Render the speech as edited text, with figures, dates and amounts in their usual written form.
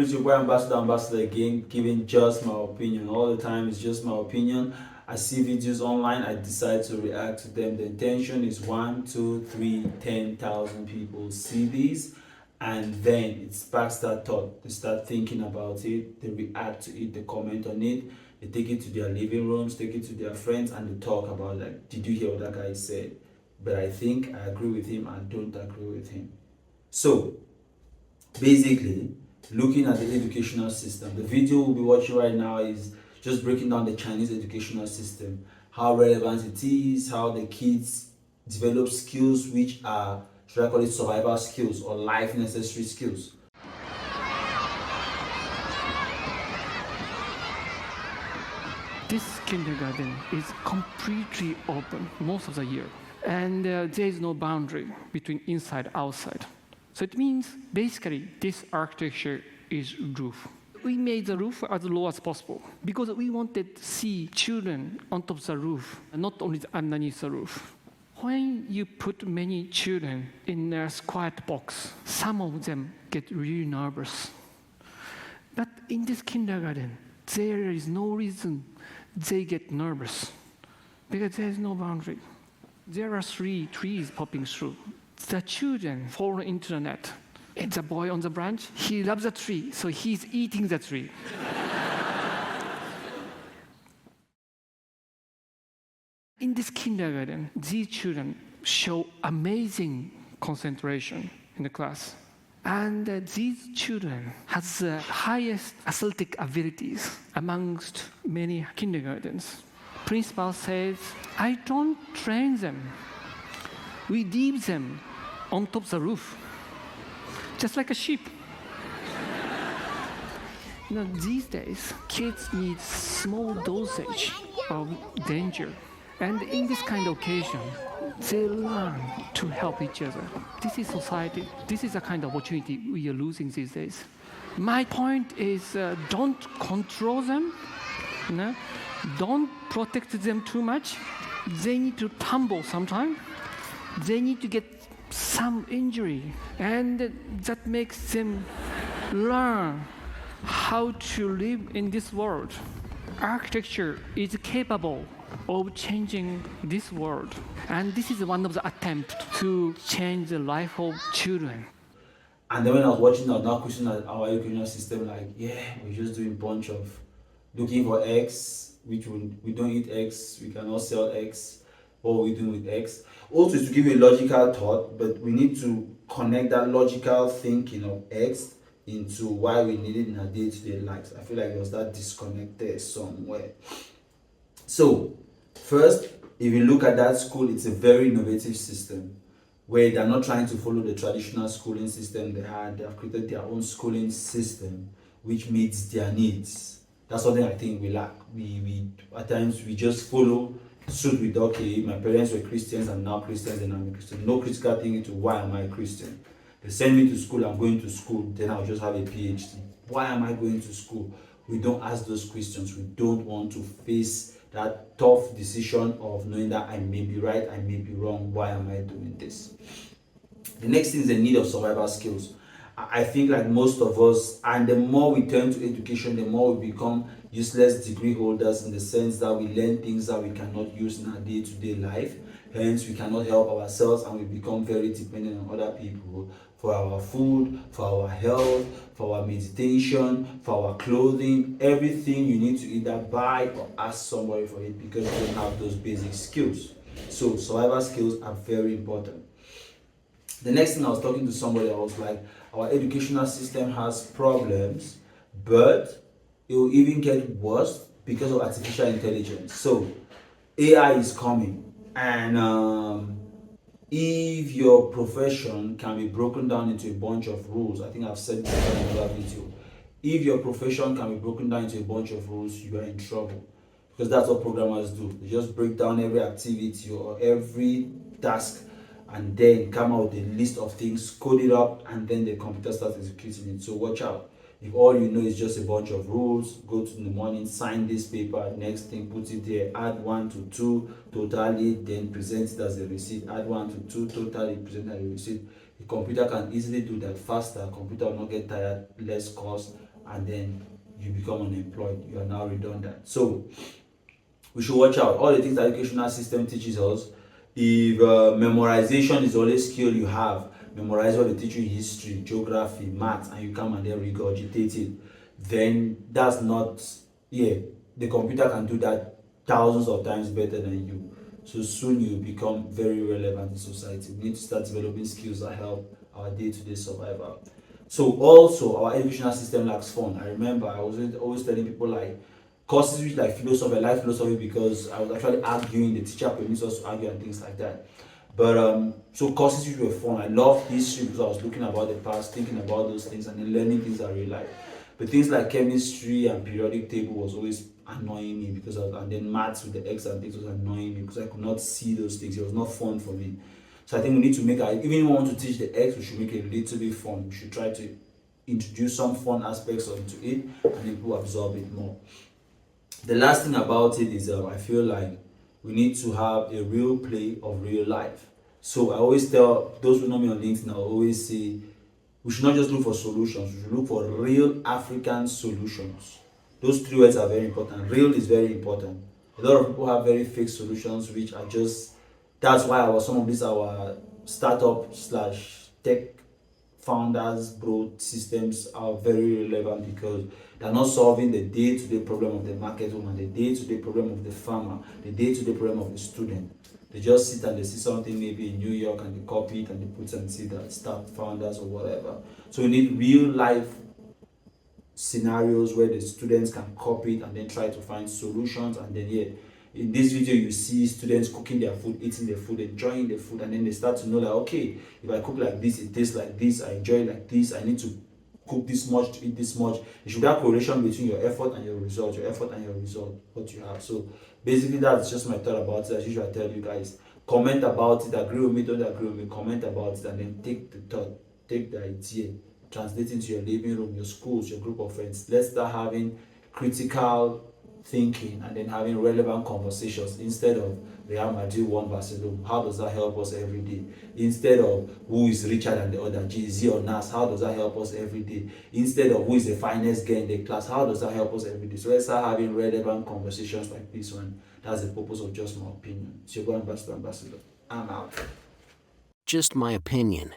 it's your boy Ambassador again, giving just my opinion. All the time, it's just my opinion. I see videos online, I decide to react to them. The intention is 1, 2, 3, 10,000 people see these, and then it sparks that thought. They start thinking about it, they react to it, they comment on it, they take it to their living rooms, take it to their friends, and they talk about, like, did you hear what that guy said? But I think I agree with him, I don't agree with him. So basically, looking at the educational system, the video we'll be watching right now is just breaking down the Chinese educational system, how relevant it is, how the kids develop skills which are, should I call it, survival skills or life necessary skills. This kindergarten is completely open most of the year, and there is no boundary between inside and outside. So it means basically this architecture is roof. We made the roof as low as possible because we wanted to see children on top of the roof, not only underneath the roof. When you put many children in a quiet box, some of them get really nervous. But in this kindergarten, there is no reason they get nervous because there is no boundary. There are 3 trees popping through. The children fall into the net. And the boy on the branch, he loves the tree, so he's eating the tree. In this kindergarten, these children show amazing concentration in the class. And these children have the highest athletic abilities amongst many kindergartens. Principal says, I don't train them. We leave them on top of the roof, just like a sheep. These days, kids need small dosage of danger. And in this kind of occasion, they learn to help each other. This is society. This is a kind of opportunity we are losing these days. My point is, don't control them. Don't protect them too much. They need to tumble sometime. They need to get some injury. And that makes them learn how to live in this world. Architecture is capable of changing this world. And this is one of the attempts to change the life of children. And then when I was watching, I was now questioning our educational system, like, yeah, we're just doing a bunch of looking for X, which we don't eat X, we cannot sell X, what are we doing with X? Also, to give you a logical thought, but we need to connect that logical thinking of X into why we need it in our day-to-day lives. I feel like there's that disconnect there somewhere. So, first, if you look at that school, it's a very innovative system where they're not trying to follow the traditional schooling system they had. They have created their own schooling system which meets their needs. That's something I think we lack. We at times we just follow suit with, okay, my parents were Christians, I'm now Christians, and I'm a Christian. No critical thinking to why am I a Christian. They send me to school, I'm going to school, then I'll just have a PhD. Why am I going to school? We don't ask those questions. We don't want to face that tough decision of knowing that I may be right, I may be wrong, why am I doing this? The next thing is the need of survival skills. I think like most of us, and the more we turn to education, the more we become useless degree holders, in the sense that we learn things that we cannot use in our day-to-day life. Hence, we cannot help ourselves and we become very dependent on other people for our food, for our health, for our meditation, for our clothing. Everything you need to either buy or ask somebody for it because you don't have those basic skills. So survival skills are very important. The next thing, I was talking to somebody, I was like, our educational system has problems, but it will even get worse because of artificial intelligence. So AI is coming, and if your profession can be broken down into a bunch of rules, I think I've said this in another video, if your profession can be broken down into a bunch of rules, you are in trouble, because that's what programmers do. They just break down every activity or every task and then come out with a list of things, code it up, and then the computer starts executing it. So watch out. If all you know is just a bunch of rules, go to in the morning, sign this paper, next thing, put it there, add 1 to 2, totally, then present it as a receipt, add 1 to 2, totally, present it as a receipt. The computer can easily do that faster. Computer will not get tired, less cost, and then you become unemployed. You are now redundant. So we should watch out. All the things the educational system teaches us, if memorization is the only skill you have, memorize what they teach you, history, geography, math, and you come and then regurgitate it, then that's not, yeah, the computer can do that thousands of times better than you. So soon you become very relevant in society. We need to start developing skills that help our day-to-day survival. So also our educational system lacks fun. I remember I was always telling people like courses which like philosophy, I like philosophy because I was actually arguing, the teacher permits us to argue and things like that. But so courses which were fun. I loved history because I was looking about the past, thinking about those things, and then learning things I really like. But things like chemistry and periodic table was always annoying me because and then maths with the X and things was annoying me because I could not see those things. It was not fun for me. So I think we need to make even if we want to teach the X, we should make it a little bit fun. We should try to introduce some fun aspects into it and people absorb it more. The last thing about it is I feel like we need to have a real play of real life. So I always tell those who know me on LinkedIn, I always say we should not just look for solutions, we should look for real African solutions. Those three words are very important. Real is very important. A lot of people have very fake solutions which are just, that's why some of these our startup slash tech founders broad systems are very relevant because they're not solving the day-to-day problem of the market woman, the day-to-day problem of the farmer, the day-to-day problem of the student. They just sit and they see something maybe in New York and they copy it and they put and see that start founders or whatever. So we need real life scenarios where the students can copy it and then try to find solutions. And then in this video you see students cooking their food, eating their food, enjoying the food, and then they start to know that okay, if I cook like this, it tastes like this, I enjoy it like this, I need to cook this much to eat this much. There should be a correlation between your effort and your result, what you have. So basically that's just my thought about it. As usual, I tell you guys, comment about it, agree with me, don't agree with me, comment about it, and then take the thought, take the idea, translate into your living room, your schools, your group of friends. Let's start having critical thinking and then having relevant conversations instead of Real Madrid won Barcelona. How does that help us every day? Instead of who is richer than the other, Jay-Z or Nas, how does that help us every day? Instead of who is the finest guy in the class, how does that help us every day? So let's start having relevant conversations like this one. That's the purpose of Just My Opinion. It's your boy Ambassador. I'm out. Just my opinion.